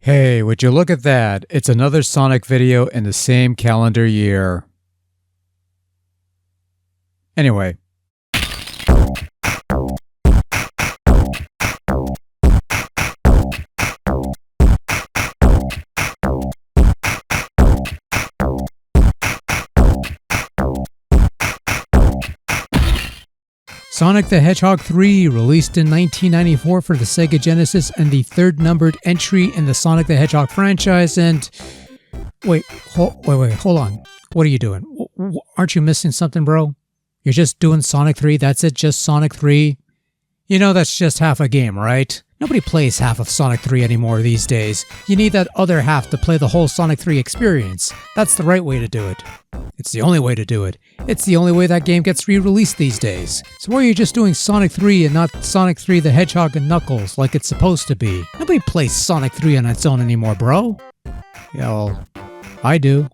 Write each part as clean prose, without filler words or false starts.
Hey, would you look at that? It's another Sonic video in the same calendar year. Anyway. Sonic the Hedgehog 3, released in 1994 for the Sega Genesis and the third numbered entry in the Sonic the Hedgehog franchise, and... Wait, hold on. What are you doing? Aren't you missing something, bro? You're just doing Sonic 3, that's it, just Sonic 3? You know that's just half a game, right? Nobody plays half of Sonic 3 anymore these days. You need that other half to play the whole Sonic 3 experience. That's the right way to do it. It's the only way to do it. It's the only way that game gets re-released these days. So why are you just doing Sonic 3 and not Sonic 3 the Hedgehog and Knuckles like it's supposed to be? Nobody plays Sonic 3 on its own anymore, bro. Yeah, well, I do.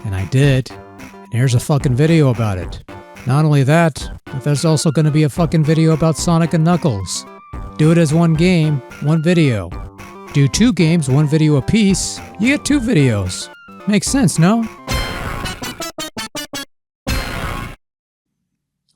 And I did. And here's a fucking video about it. Not only that, but there's also going to be a fucking video about Sonic and Knuckles. Do it as one game, one video. Do two games, one video apiece, you get two videos. Makes sense, no?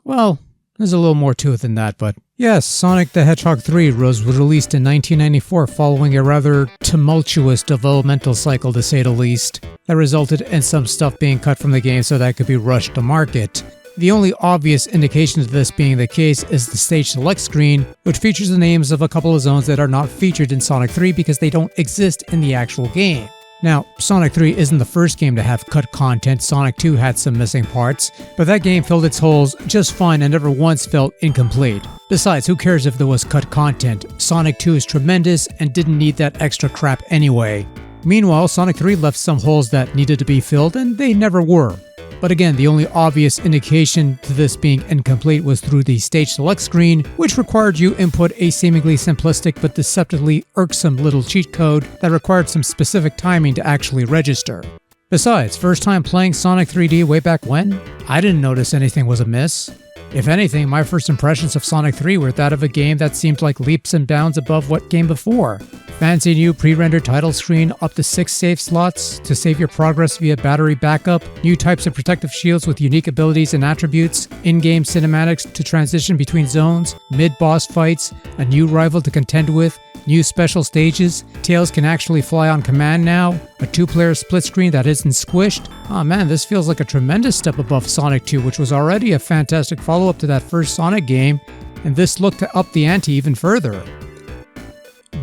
Well, there's a little more to it than that, but yes, Sonic the Hedgehog 3 was released in 1994 following a rather tumultuous developmental cycle, to say the least, that resulted in some stuff being cut from the game so that it could be rushed to market. The only obvious indication of this being the case is the stage select screen, which features the names of a couple of zones that are not featured in Sonic 3 because they don't exist in the actual game. Now, Sonic 3 isn't the first game to have cut content. Sonic 2 had some missing parts, but that game filled its holes just fine and never once felt incomplete. Besides, who cares if there was cut content? Sonic 2 is tremendous and didn't need that extra crap anyway. Meanwhile, Sonic 3 left some holes that needed to be filled, and they never were. But again, the only obvious indication to this being incomplete was through the stage select screen, which required you input a seemingly simplistic but deceptively irksome little cheat code that required some specific timing to actually register. Besides, first time playing Sonic 3D way back when, I didn't notice anything was amiss. If anything, my first impressions of Sonic 3 were that of a game that seemed like leaps and bounds above what came before. Fancy new pre-rendered title screen, up to 6 save slots to save your progress via battery backup, new types of protective shields with unique abilities and attributes, in-game cinematics to transition between zones, mid-boss fights, a new rival to contend with, new special stages, Tails can actually fly on command now, a 2-player split screen that isn't squished. Oh man, this feels like a tremendous step above Sonic 2, which was already a fantastic follow-up to that first Sonic game, and this looked to up the ante even further.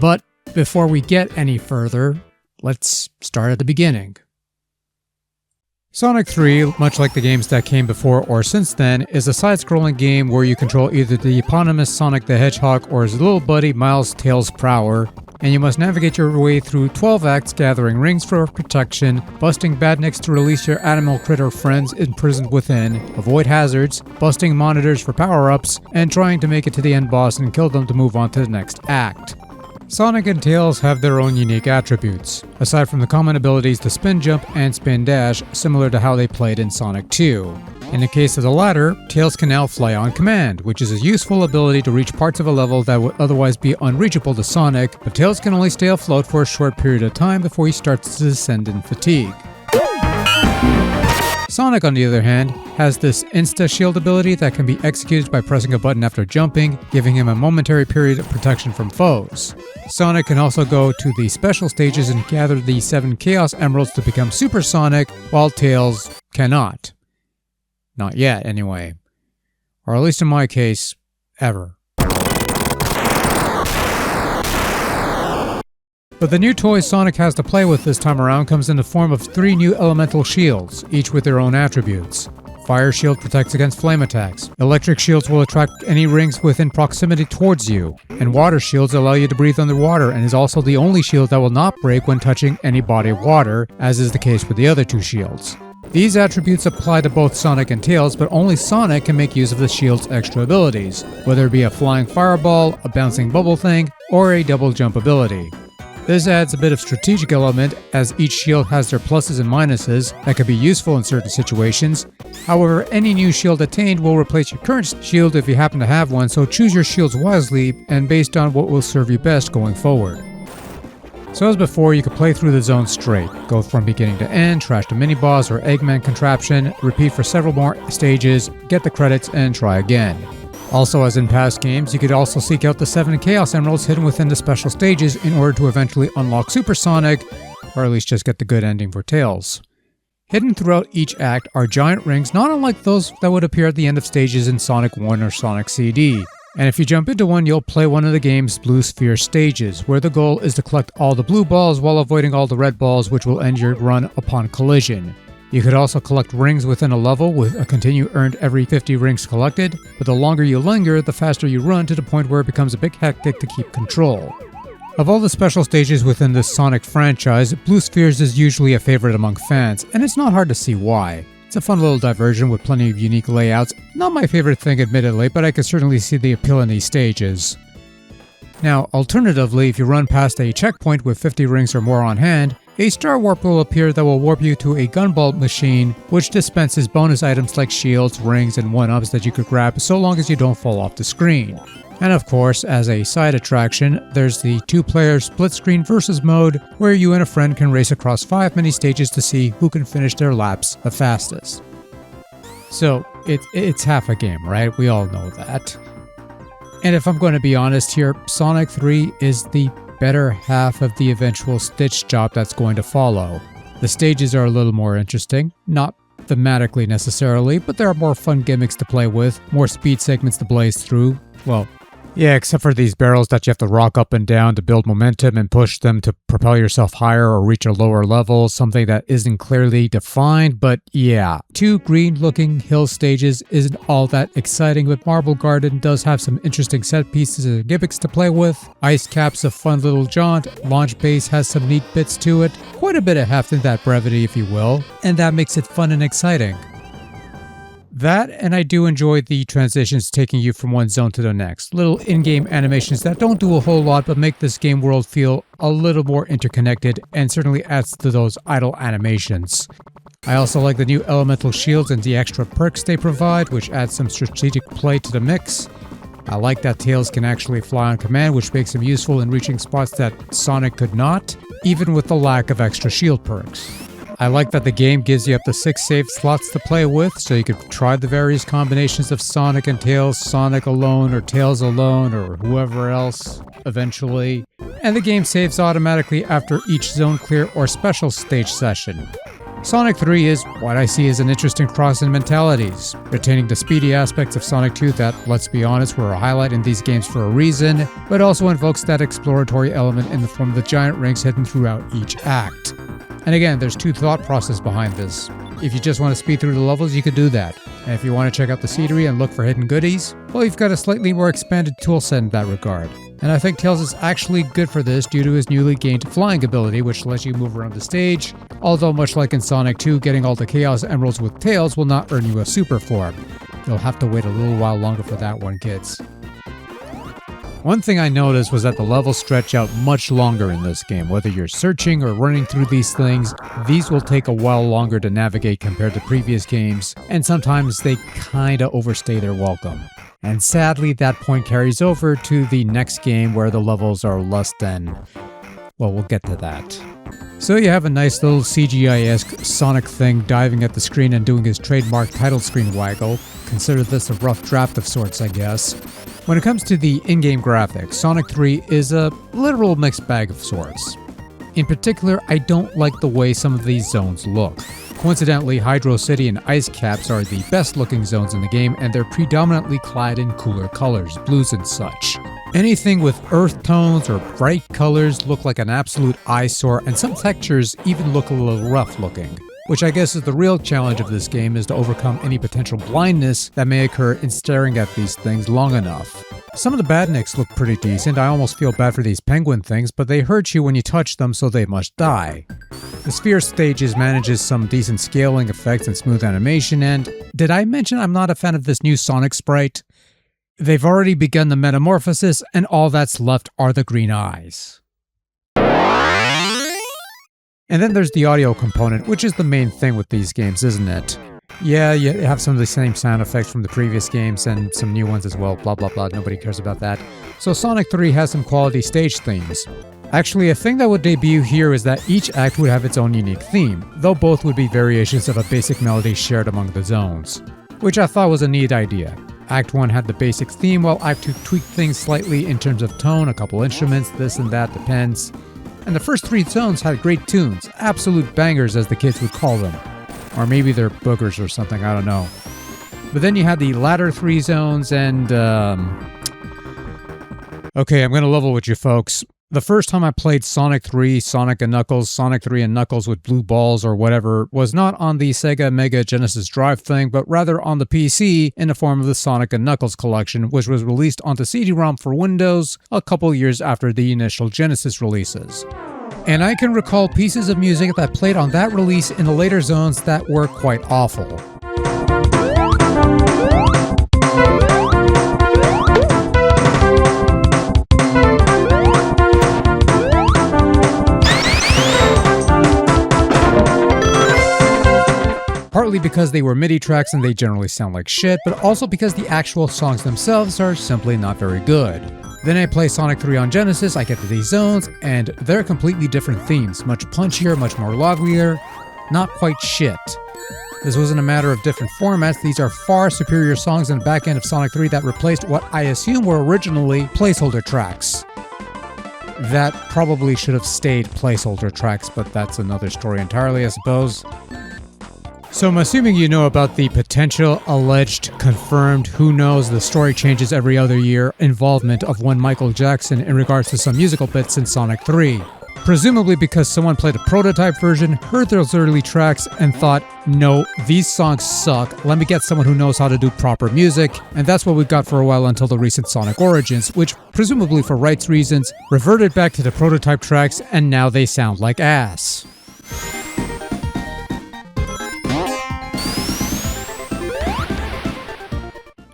But before we get any further, let's start at the beginning. Sonic 3, much like the games that came before or since then, is a side-scrolling game where you control either the eponymous Sonic the Hedgehog or his little buddy Miles Tails Prower, and you must navigate your way through 12 acts gathering rings for protection, busting badniks to release your animal critter friends imprisoned within, avoid hazards, busting monitors for power-ups, and trying to make it to the end boss and kill them to move on to the next act. Sonic and Tails have their own unique attributes, aside from the common abilities to spin jump and spin dash, similar to how they played in Sonic 2. In the case of the latter, Tails can now fly on command, which is a useful ability to reach parts of a level that would otherwise be unreachable to Sonic, but Tails can only stay afloat for a short period of time before he starts to descend in fatigue. Sonic, on the other hand, has this Insta-Shield ability that can be executed by pressing a button after jumping, giving him a momentary period of protection from foes. Sonic can also go to the special stages and gather the 7 Chaos Emeralds to become Super Sonic, while Tails cannot. Not yet, anyway. Or at least in my case, ever. But the new toy Sonic has to play with this time around comes in the form of 3 new elemental shields, each with their own attributes. Fire Shield protects against flame attacks. Electric Shields will attract any rings within proximity towards you. And Water Shields allow you to breathe underwater and is also the only shield that will not break when touching any body of water, as is the case with the other 2 shields. These attributes apply to both Sonic and Tails, but only Sonic can make use of the shield's extra abilities, whether it be a flying fireball, a bouncing bubble thing, or a double jump ability. This adds a bit of strategic element, as each shield has their pluses and minuses that can be useful in certain situations. However, any new shield attained will replace your current shield if you happen to have one, so choose your shields wisely and based on what will serve you best going forward. So as before, you could play through the zone straight, go from beginning to end, trash the mini-boss or Eggman contraption, repeat for several more stages, get the credits, and try again. Also, as in past games, you could also seek out the 7 Chaos Emeralds hidden within the special stages in order to eventually unlock Super Sonic, or at least just get the good ending for Tails. Hidden throughout each act are giant rings not unlike those that would appear at the end of stages in Sonic 1 or Sonic CD. And if you jump into one, you'll play one of the game's blue sphere stages, where the goal is to collect all the blue balls while avoiding all the red balls, which will end your run upon collision. You could also collect rings within a level with a continue earned every 50 rings collected, but the longer you linger, the faster you run to the point where it becomes a bit hectic to keep control. Of all the special stages within the Sonic franchise, Blue Spheres is usually a favorite among fans, and it's not hard to see why. It's a fun little diversion with plenty of unique layouts. Not my favorite thing admittedly, but I can certainly see the appeal in these stages. Now, alternatively, if you run past a checkpoint with 50 rings or more on hand, a Star Warp will appear that will warp you to a Gunbolt machine, which dispenses bonus items like shields, rings, and 1-ups that you could grab so long as you don't fall off the screen. And of course, as a side attraction, there's the 2-player split-screen versus mode, where you and a friend can race across 5 mini-stages to see who can finish their laps the fastest. So, it's half a game, right? We all know that. And if I'm going to be honest here, Sonic 3 is the better half of the eventual Stitch job that's going to follow. The stages are a little more interesting, not thematically necessarily, but there are more fun gimmicks to play with, more speed segments to blaze through. Well, yeah, except for these barrels that you have to rock up and down to build momentum and push them to propel yourself higher or reach a lower level, something that isn't clearly defined, but yeah. 2 green-looking hill stages isn't all that exciting, but Marble Garden does have some interesting set pieces and gimmicks to play with. Ice Cap's a fun little jaunt, Launch Base has some neat bits to it, quite a bit of heft in that brevity if you will, and that makes it fun and exciting. That, and I do enjoy the transitions taking you from one zone to the next. Little in-game animations that don't do a whole lot but make this game world feel a little more interconnected and certainly adds to those idle animations. I also like the new elemental shields and the extra perks they provide, which adds some strategic play to the mix. I like that Tails can actually fly on command, which makes him useful in reaching spots that Sonic could not, even with the lack of extra shield perks. I like that the game gives you up to 6 save slots to play with, so you could try the various combinations of Sonic and Tails, Sonic alone, or Tails alone, or whoever else, eventually. And the game saves automatically after each zone clear or special stage session. Sonic 3 is what I see as an interesting cross in mentalities, retaining the speedy aspects of Sonic 2 that, let's be honest, were a highlight in these games for a reason, but also invokes that exploratory element in the form of the giant rings hidden throughout each act. And again, there's 2 thought processes behind this. If you just want to speed through the levels, you could do that. And if you want to check out the scenery and look for hidden goodies, well, you've got a slightly more expanded toolset in that regard. And I think Tails is actually good for this due to his newly gained flying ability, which lets you move around the stage, although much like in Sonic 2, getting all the Chaos Emeralds with Tails will not earn you a super form. You'll have to wait a little while longer for that one, kids. One thing I noticed was that the levels stretch out much longer in this game. Whether you're searching or running through these things, these will take a while longer to navigate compared to previous games, and sometimes they kinda overstay their welcome. And sadly, that point carries over to the next game where the levels are less than... well, we'll get to that. So you have a nice little CGI-esque Sonic thing diving at the screen and doing his trademark title screen waggle. Consider this a rough draft of sorts, I guess. When it comes to the in-game graphics, Sonic 3 is a literal mixed bag of sorts. In particular, I don't like the way some of these zones look. Coincidentally, Hydro City and Ice Caps are the best looking zones in the game, and they're predominantly clad in cooler colors, blues and such. Anything with earth tones or bright colors look like an absolute eyesore, and some textures even look a little rough looking. Which I guess is the real challenge of this game, is to overcome any potential blindness that may occur in staring at these things long enough. Some of the badniks look pretty decent. I almost feel bad for these penguin things, but they hurt you when you touch them, so they must die. The Sphere stages manages some decent scaling effects and smooth animation, and did I mention I'm not a fan of this new Sonic sprite? They've already begun the metamorphosis, and all that's left are the green eyes. And then there's the audio component, which is the main thing with these games, isn't it? Yeah, you have some of the same sound effects from the previous games and some new ones as well, blah blah blah, nobody cares about that. So Sonic 3 has some quality stage themes. Actually, a thing that would debut here is that each act would have its own unique theme, though both would be variations of a basic melody shared among the zones, which I thought was a neat idea. Act 1 had the basic theme, while Act 2 tweaked things slightly in terms of tone, a couple instruments, this and that, depends. And the first 3 zones had great tunes, absolute bangers as the kids would call them. Or maybe they're boogers or something, I don't know. But then you had the latter 3 zones and, okay, I'm gonna level with you folks. The first time I played Sonic 3, Sonic and Knuckles, Sonic 3 and Knuckles with blue balls or whatever, was not on the Sega Mega Genesis Drive thing, but rather on the PC in the form of the Sonic and Knuckles collection, which was released onto CD-ROM for Windows a couple years after the initial Genesis releases. And I can recall pieces of music that played on that release in the later zones that were quite awful. Partly because they were MIDI tracks and they generally sound like shit, but also because the actual songs themselves are simply not very good. Then I play Sonic 3 on Genesis, I get to these zones, and they're completely different themes, much punchier, much more livelier, not quite shit. This wasn't a matter of different formats, these are far superior songs in the back end of Sonic 3 that replaced what I assume were originally placeholder tracks. That probably should have stayed placeholder tracks, but that's another story entirely, I suppose. So I'm assuming you know about the potential, alleged, confirmed, who knows, the story changes every other year involvement of one Michael Jackson in regards to some musical bits in Sonic 3. Presumably because someone played a prototype version, heard those early tracks, and thought, no, these songs suck, let me get someone who knows how to do proper music, and that's what we got for a while until the recent Sonic Origins, which, presumably for rights reasons, reverted back to the prototype tracks, and now they sound like ass.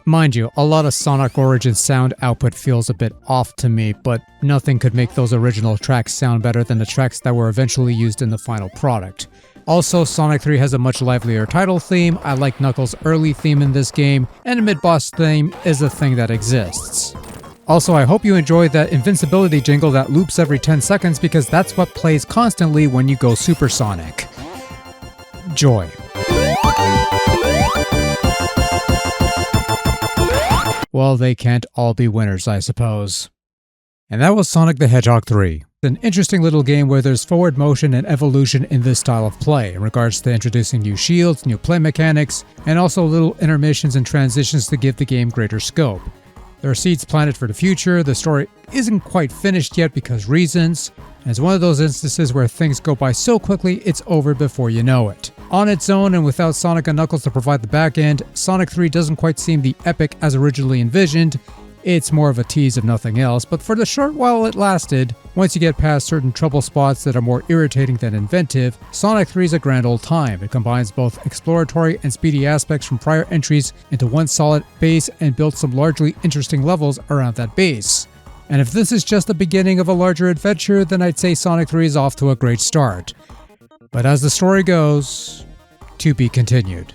Mind you, a lot of Sonic Origins sound output feels a bit off to me, but nothing could make those original tracks sound better than the tracks that were eventually used in the final product. Also, Sonic 3 has a much livelier title theme, I like Knuckles' early theme in this game, and a mid-boss theme is a thing that exists. Also, I hope you enjoyed that invincibility jingle that loops every 10 seconds because that's what plays constantly when you go supersonic. Joy. Well, they can't all be winners, I suppose. And that was Sonic the Hedgehog 3. An interesting little game where there's forward motion and evolution in this style of play in regards to introducing new shields, new play mechanics, and also little intermissions and transitions to give the game greater scope. There are seeds planted for the future, the story isn't quite finished yet because reasons, and it's one of those instances where things go by so quickly it's over before you know it. On its own and without Sonic and Knuckles to provide the back end, Sonic 3 doesn't quite seem the epic as originally envisioned. It's more of a tease of nothing else, but for the short while it lasted, once you get past certain trouble spots that are more irritating than inventive, Sonic 3 is a grand old time. It combines both exploratory and speedy aspects from prior entries into one solid base and builds some largely interesting levels around that base. And if this is just the beginning of a larger adventure, then I'd say Sonic 3 is off to a great start. But as the story goes, to be continued.